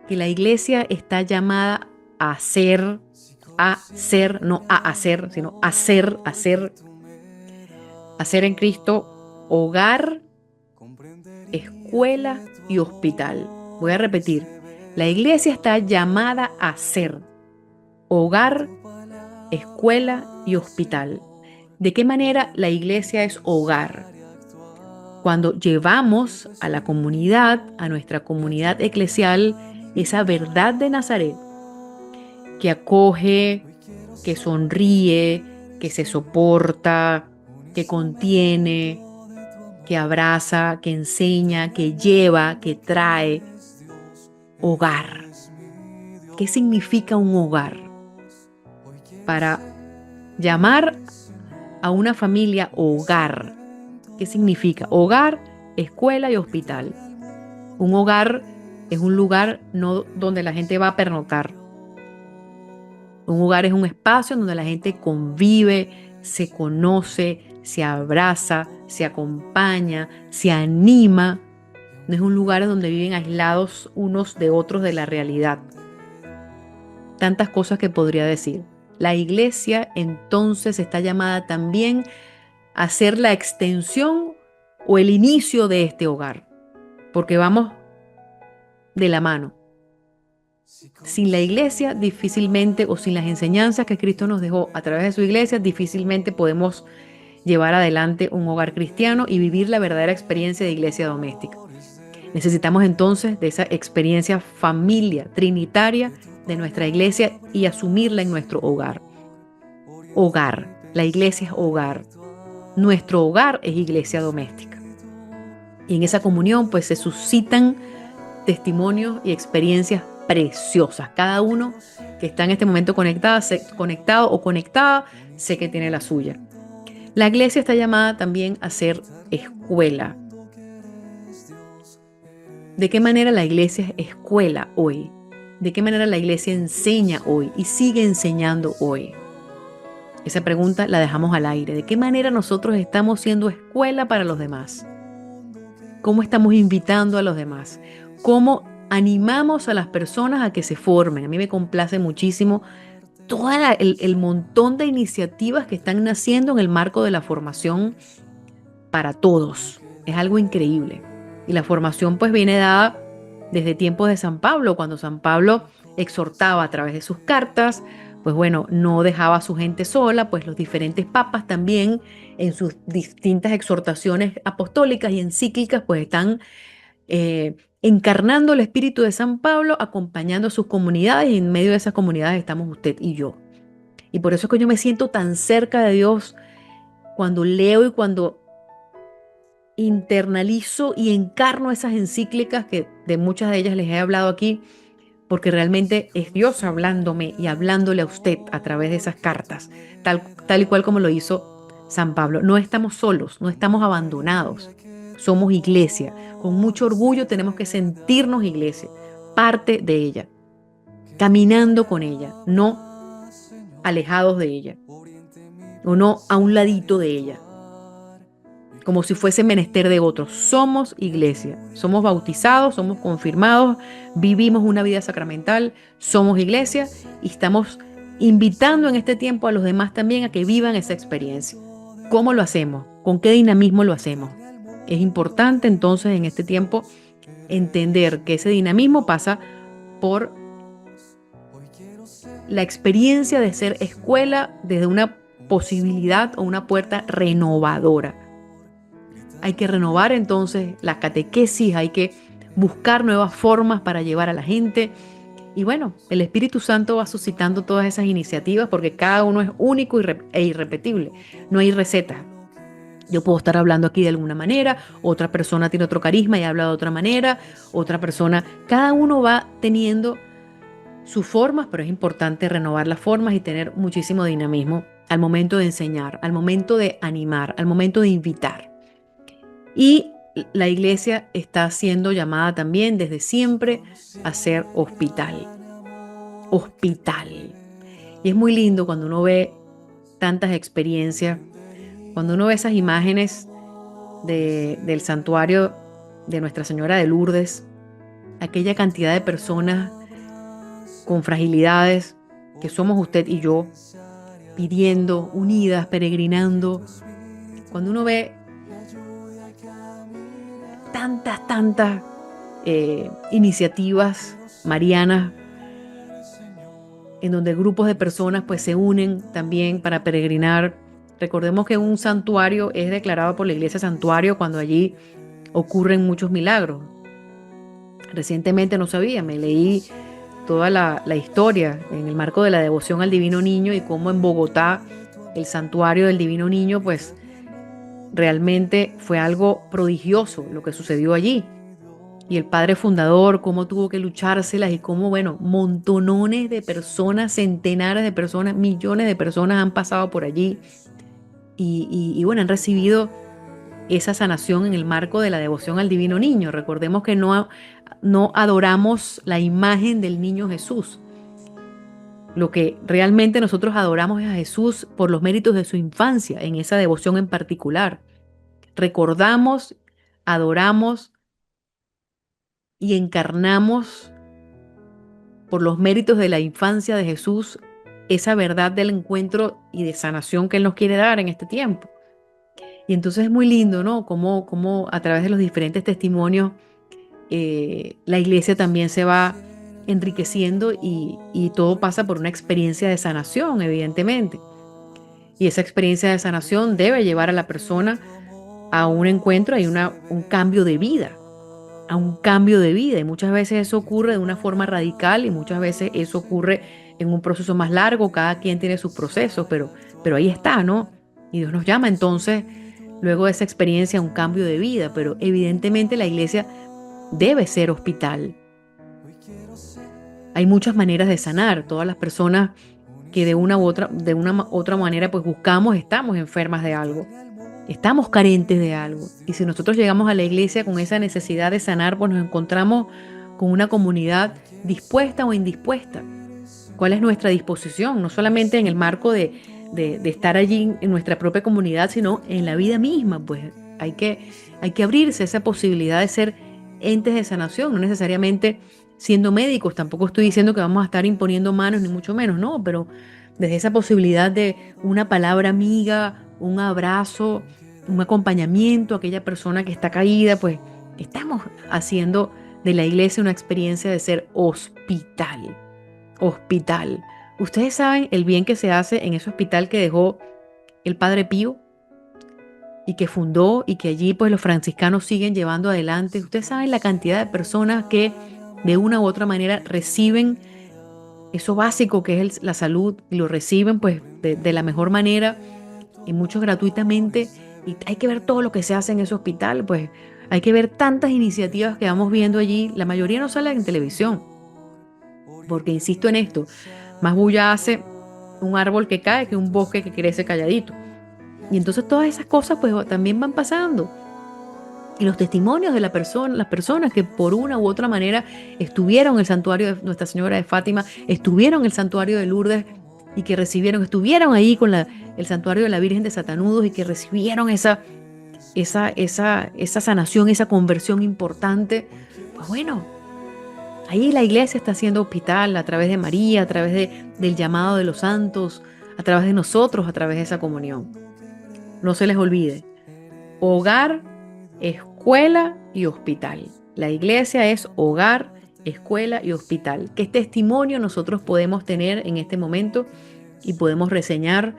A: que la iglesia está llamada a ser, no a hacer, sino a ser en Cristo hogar, escuela y hospital. Voy a repetir, la iglesia está llamada a ser hogar, escuela y hospital. ¿De qué manera la iglesia es hogar? Cuando llevamos a la comunidad, a nuestra comunidad eclesial, esa verdad de Nazaret, que acoge, que sonríe, que se soporta, que contiene, que abraza, que enseña, que lleva, que trae. Hogar. ¿Qué significa un hogar? Para llamar a una familia hogar, ¿qué significa? Hogar, escuela y hospital. Un hogar es un lugar no donde la gente va a pernoctar. Un hogar es un espacio donde la gente convive, se conoce, se abraza, se acompaña, se anima. No es un lugar donde viven aislados unos de otros de la realidad. Tantas cosas que podría decir. La iglesia entonces está llamada también a ser la extensión o el inicio de este hogar, porque vamos de la mano. Sin la iglesia difícilmente, o sin las enseñanzas que Cristo nos dejó a través de su iglesia, difícilmente podemos llevar adelante un hogar cristiano y vivir la verdadera experiencia de iglesia doméstica. Necesitamos entonces de esa experiencia familia trinitaria de nuestra iglesia y asumirla en nuestro hogar. Hogar, la iglesia es hogar. Nuestro hogar es iglesia doméstica. Y en esa comunión pues se suscitan testimonios y experiencias preciosas. Cada uno que está en este momento conectado o conectada, sé que tiene la suya. La iglesia está llamada también a ser escuela. ¿De qué manera la iglesia es escuela hoy? ¿De qué manera la iglesia enseña hoy y sigue enseñando hoy? Esa pregunta la dejamos al aire. ¿De qué manera nosotros estamos siendo escuela para los demás? ¿Cómo estamos invitando a los demás? ¿Cómo animamos a las personas a que se formen? A mí me complace muchísimo todo el montón de iniciativas que están naciendo en el marco de la formación para todos. Es algo increíble. Y la formación pues viene dada desde tiempos de San Pablo, cuando San Pablo exhortaba a través de sus cartas, pues bueno, no dejaba a su gente sola, pues los diferentes papas también en sus distintas exhortaciones apostólicas y encíclicas pues están encarnando el espíritu de San Pablo, acompañando a sus comunidades, y en medio de esas comunidades estamos usted y yo. Y por eso es que yo me siento tan cerca de Dios cuando leo y cuando internalizo y encarno esas encíclicas, que de muchas de ellas les he hablado aquí, porque realmente es Dios hablándome y hablándole a usted a través de esas cartas, tal y cual como lo hizo San Pablo. No estamos solos, no estamos abandonados, somos iglesia. Con mucho orgullo tenemos que sentirnos iglesia, parte de ella, caminando con ella, no alejados de ella, o no a un ladito de ella, como si fuese menester de otros. Somos iglesia, somos bautizados, somos confirmados, vivimos una vida sacramental, somos iglesia y estamos invitando en este tiempo a los demás también a que vivan esa experiencia. ¿Cómo lo hacemos? ¿Con qué dinamismo lo hacemos? Es importante entonces en este tiempo entender que ese dinamismo pasa por la experiencia de ser escuela desde una posibilidad o una puerta renovadora. Hay que renovar entonces la catequesis, hay que buscar nuevas formas para llevar a la gente. Y bueno, el Espíritu Santo va suscitando todas esas iniciativas porque cada uno es único e irrepetible. No hay recetas. Yo puedo estar hablando aquí de alguna manera, otra persona tiene otro carisma y habla de otra manera, otra persona, cada uno va teniendo sus formas, pero es importante renovar las formas y tener muchísimo dinamismo al momento de enseñar, al momento de animar, al momento de invitar. Y la iglesia está siendo llamada también desde siempre a ser hospital. hospital. Y es muy lindo cuando uno ve tantas experiencias, cuando uno ve esas imágenes del santuario de Nuestra Señora de Lourdes, aquella cantidad de personas con fragilidades que somos usted y yo, pidiendo, unidas, peregrinando. Cuando uno ve tantas iniciativas marianas en donde grupos de personas pues se unen también para peregrinar. Recordemos que un santuario es declarado por la iglesia santuario cuando allí ocurren muchos milagros. Recientemente no sabía, me leí toda la historia en el marco de la devoción al Divino Niño y cómo en Bogotá el santuario del Divino Niño pues realmente fue algo prodigioso lo que sucedió allí. Y el padre fundador, cómo tuvo que luchárselas y cómo, bueno, montonones de personas, centenares de personas, millones de personas han pasado por allí y bueno, han recibido esa sanación en el marco de la devoción al Divino Niño. Recordemos que no adoramos la imagen del niño Jesús. Lo que realmente nosotros adoramos es a Jesús por los méritos de su infancia, en esa devoción en particular. Recordamos, adoramos y encarnamos por los méritos de la infancia de Jesús esa verdad del encuentro y de sanación que Él nos quiere dar en este tiempo. Y entonces es muy lindo, ¿no? Cómo a través de los diferentes testimonios la iglesia también se va enriqueciendo y todo pasa por una experiencia de sanación, evidentemente. Y esa experiencia de sanación debe llevar a la persona a un encuentro y un cambio de vida. A un cambio de vida, y muchas veces eso ocurre de una forma radical y muchas veces eso ocurre en un proceso más largo. Cada quien tiene sus procesos, pero ahí está, ¿no? Y Dios nos llama entonces, luego de esa experiencia, a un cambio de vida, pero evidentemente la iglesia debe ser hospital. Hay muchas maneras de sanar. Todas las personas que de una u otra manera pues estamos enfermas de algo. Estamos carentes de algo. Y si nosotros llegamos a la iglesia con esa necesidad de sanar, pues nos encontramos con una comunidad dispuesta o indispuesta. ¿Cuál es nuestra disposición? No solamente en el marco de estar allí en nuestra propia comunidad, sino en la vida misma. Pues hay que abrirse a esa posibilidad de ser entes de sanación, no necesariamente siendo médicos. Tampoco estoy diciendo que vamos a estar imponiendo manos, ni mucho menos, no, pero desde esa posibilidad de una palabra amiga, un abrazo, un acompañamiento a aquella persona que está caída, pues estamos haciendo de la iglesia una experiencia de ser hospital. Hospital. Ustedes saben el bien que se hace en ese hospital que dejó el Padre Pío y que fundó y que allí pues los franciscanos siguen llevando adelante. Ustedes saben la cantidad de personas que de una u otra manera reciben eso básico que es la salud y lo reciben pues de la mejor manera y muchos gratuitamente. Y hay que ver todo lo que se hace en ese hospital, pues hay que ver tantas iniciativas que vamos viendo allí. La mayoría no sale en televisión, porque insisto en esto, más bulla hace un árbol que cae que un bosque que crece calladito. Y entonces todas esas cosas pues también van pasando. Y los testimonios de las personas que por una u otra manera estuvieron en el santuario de Nuestra Señora de Fátima, estuvieron en el santuario de Lourdes y que estuvieron ahí con el santuario de la Virgen de Satanudos y que recibieron esa sanación, esa conversión importante. Pues bueno, ahí la iglesia está haciendo hospital a través de María, a través del llamado de los santos, a través de nosotros, a través de esa comunión. No se les olvide, hogar, escuela y hospital. La iglesia es hogar, escuela y hospital. ¿Qué testimonio nosotros podemos tener en este momento y podemos reseñar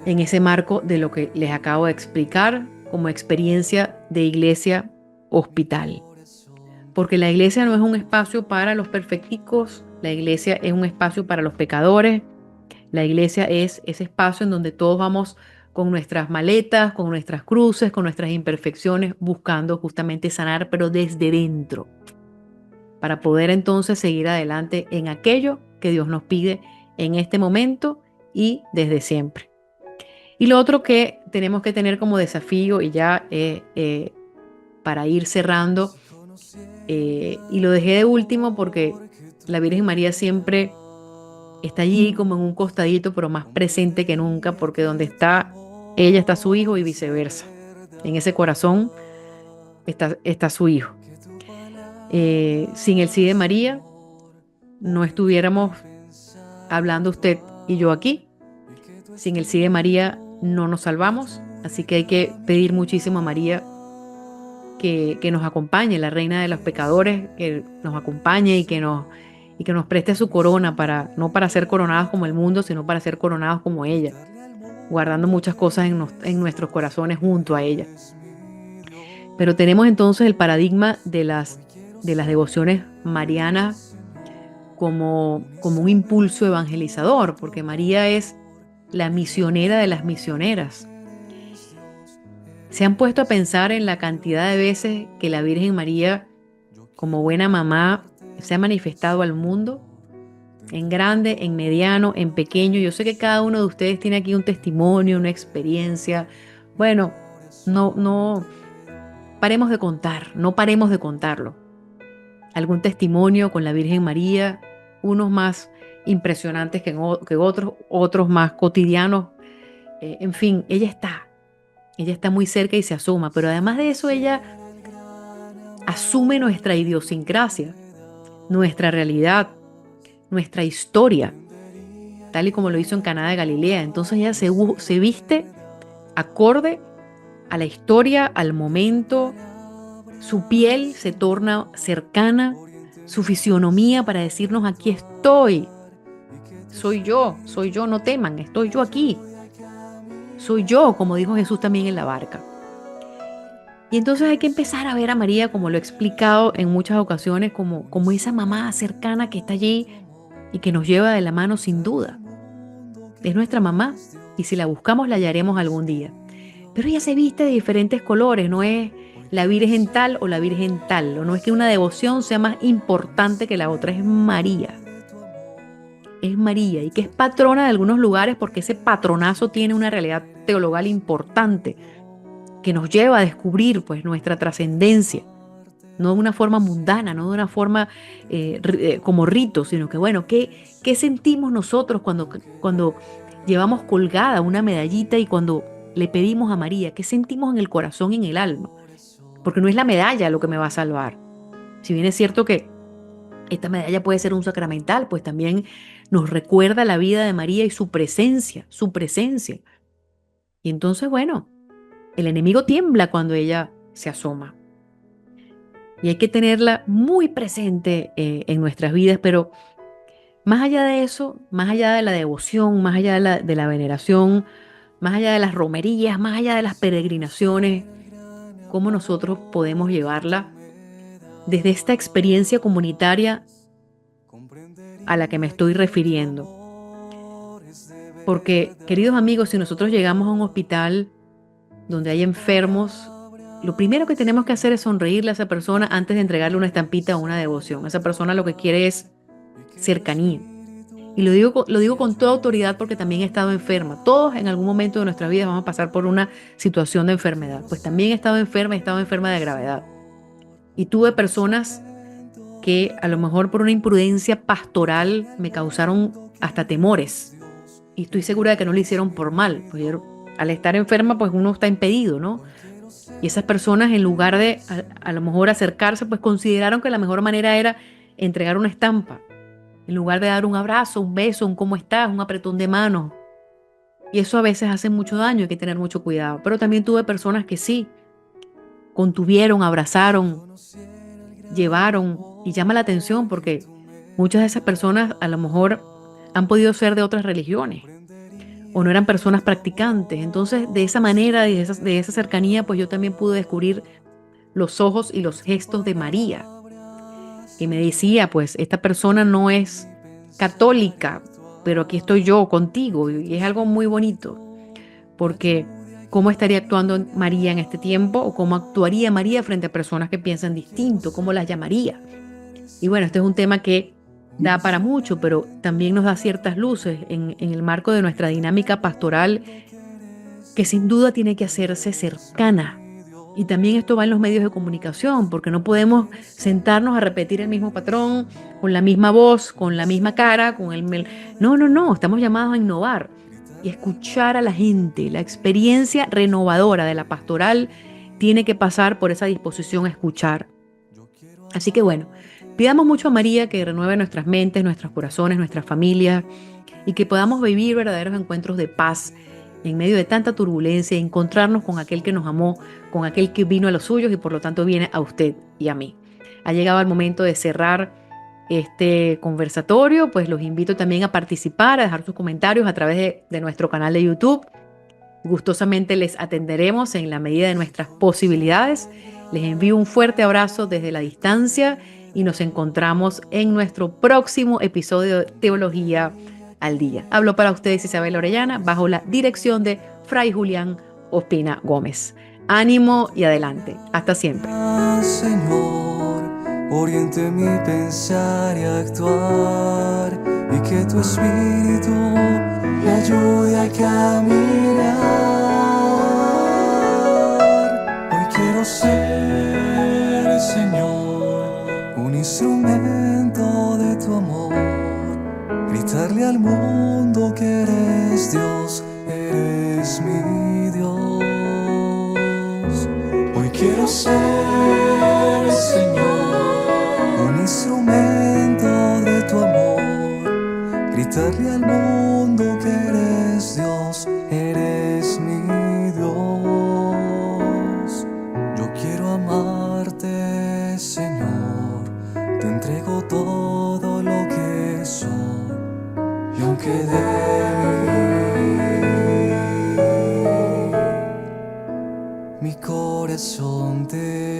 A: en ese marco de lo que les acabo de explicar como experiencia de iglesia hospital? Porque la iglesia no es un espacio para los perfecticos, la iglesia es un espacio para los pecadores, la iglesia es ese espacio en donde todos vamos con nuestras maletas, con nuestras cruces, con nuestras imperfecciones, buscando justamente sanar, pero desde dentro, para poder entonces seguir adelante en aquello que Dios nos pide en este momento y desde siempre. Y lo otro que tenemos que tener como desafío, y ya para ir cerrando, y lo dejé de último porque la Virgen María siempre está allí como en un costadito, pero más presente que nunca, porque donde está ella está su hijo y viceversa. En ese corazón está su hijo. Sin el sí de María, no estuviéramos hablando usted y yo aquí. Sin el sí de María no nos salvamos, así que hay que pedir muchísimo a María que nos acompañe, la reina de los pecadores, que nos acompañe y que nos preste su corona, no para ser coronados como el mundo, sino para ser coronados como ella, guardando muchas cosas en nuestros corazones junto a ella. Pero tenemos entonces el paradigma de las devociones marianas como un impulso evangelizador, porque María es la misionera de las misioneras. ¿Se han puesto a pensar en la cantidad de veces que la Virgen María, como buena mamá, se ha manifestado al mundo? En grande, en mediano, en pequeño. Yo sé que cada uno de ustedes tiene aquí un testimonio, una experiencia. Bueno, no paremos de contar, no paremos de contarlo. Algún testimonio con la Virgen María, unos más impresionantes que otros más cotidianos. En fin, ella está muy cerca y se asoma, pero además de eso ella asume nuestra idiosincrasia, nuestra realidad, nuestra historia, tal y como lo hizo en Caná de Galilea. Entonces ella se viste acorde a la historia, al momento. Su piel se torna cercana, su fisionomía para decirnos: aquí estoy, soy yo, no teman, estoy yo aquí. Soy yo, como dijo Jesús también en la barca. Y entonces hay que empezar a ver a María, como lo he explicado en muchas ocasiones, como esa mamá cercana que está allí y que nos lleva de la mano sin duda. Es nuestra mamá y si la buscamos la hallaremos algún día. Pero ella se viste de diferentes colores, no es la Virgen tal o la Virgen tal, o no es que una devoción sea más importante que la otra, es María. Es María y que es patrona de algunos lugares porque ese patronazo tiene una realidad teologal importante que nos lleva a descubrir pues nuestra trascendencia, no de una forma mundana, no de una forma como rito, sino que bueno, ¿qué sentimos nosotros cuando llevamos colgada una medallita y cuando le pedimos a María? ¿Qué sentimos en el corazón y en el alma? Porque no es la medalla lo que me va a salvar. Si bien es cierto que esta medalla puede ser un sacramental, pues también nos recuerda la vida de María y su presencia. Y entonces, bueno, el enemigo tiembla cuando ella se asoma. Y hay que tenerla muy presente en nuestras vidas, pero más allá de eso, más allá de la devoción, más allá de la veneración, más allá de las romerías, más allá de las peregrinaciones, ¿cómo nosotros podemos llevarla desde esta experiencia comunitaria a la que me estoy refiriendo? Porque, queridos amigos, si nosotros llegamos a un hospital donde hay enfermos, lo primero que tenemos que hacer es sonreírle a esa persona antes de entregarle una estampita o una devoción. Esa persona lo que quiere es cercanía. Y lo digo con toda autoridad porque también he estado enferma. Todos en algún momento de nuestra vida vamos a pasar por una situación de enfermedad. Pues también he estado enferma de gravedad. Y tuve personas que a lo mejor por una imprudencia pastoral me causaron hasta temores. Y estoy segura de que no lo hicieron por mal. Pues al estar enferma, pues uno está impedido, ¿no? Y esas personas, en lugar de a lo mejor acercarse, pues consideraron que la mejor manera era entregar una estampa. En lugar de dar un abrazo, un beso, un cómo estás, un apretón de mano. Y eso a veces hace mucho daño, hay que tener mucho cuidado. Pero también tuve personas que sí, contuvieron, abrazaron, llevaron. Y llama la atención porque muchas de esas personas a lo mejor han podido ser de otras religiones o no eran personas practicantes. Entonces, de esa manera, de esa cercanía, pues yo también pude descubrir los ojos y los gestos de María. Y me decía, pues, esta persona no es católica, pero aquí estoy yo contigo. Y es algo muy bonito, porque ¿cómo estaría actuando María en este tiempo? ¿O cómo actuaría María frente a personas que piensan distinto? ¿Cómo las llamaría? Y bueno, este es un tema que da para mucho, pero también nos da ciertas luces en el marco de nuestra dinámica pastoral, que sin duda tiene que hacerse cercana Y también esto va en los medios de comunicación, porque no podemos sentarnos a repetir el mismo patrón, con la misma voz, con la misma cara, con el... No, estamos llamados a innovar y escuchar a la gente. La experiencia renovadora de la pastoral tiene que pasar por esa disposición a escuchar. Así que bueno, pidamos mucho a María que renueve nuestras mentes, nuestros corazones, nuestras familias y que podamos vivir verdaderos encuentros de paz en medio de tanta turbulencia y encontrarnos con aquel que nos amó, con aquel que vino a los suyos y por lo tanto viene a usted y a mí. Ha llegado el momento de cerrar este conversatorio, pues los invito también a participar, a dejar sus comentarios a través de nuestro canal de YouTube. Gustosamente les atenderemos en la medida de nuestras posibilidades. Les envío un fuerte abrazo desde la distancia y nos encontramos en nuestro próximo episodio de Teología al Día. Hablo para ustedes Isabel Orellana bajo la dirección de Fray Julián Ospina Gómez. Ánimo y adelante. Hasta siempre.
B: Señor, oriente mi pensar y actuar, y que tu espíritu me ayude a caminar. Hoy quiero ser, Señor, un instrumento de tu amor, gritarle al mundo que eres Dios, eres mi Dios. Hoy quiero ser, Señor, un instrumento de tu amor, gritarle al mundo que eres Dios, eres mi Dios. Yo quiero amarte, Señor, te entrego todo lo que soy. Y aunque mi corazón te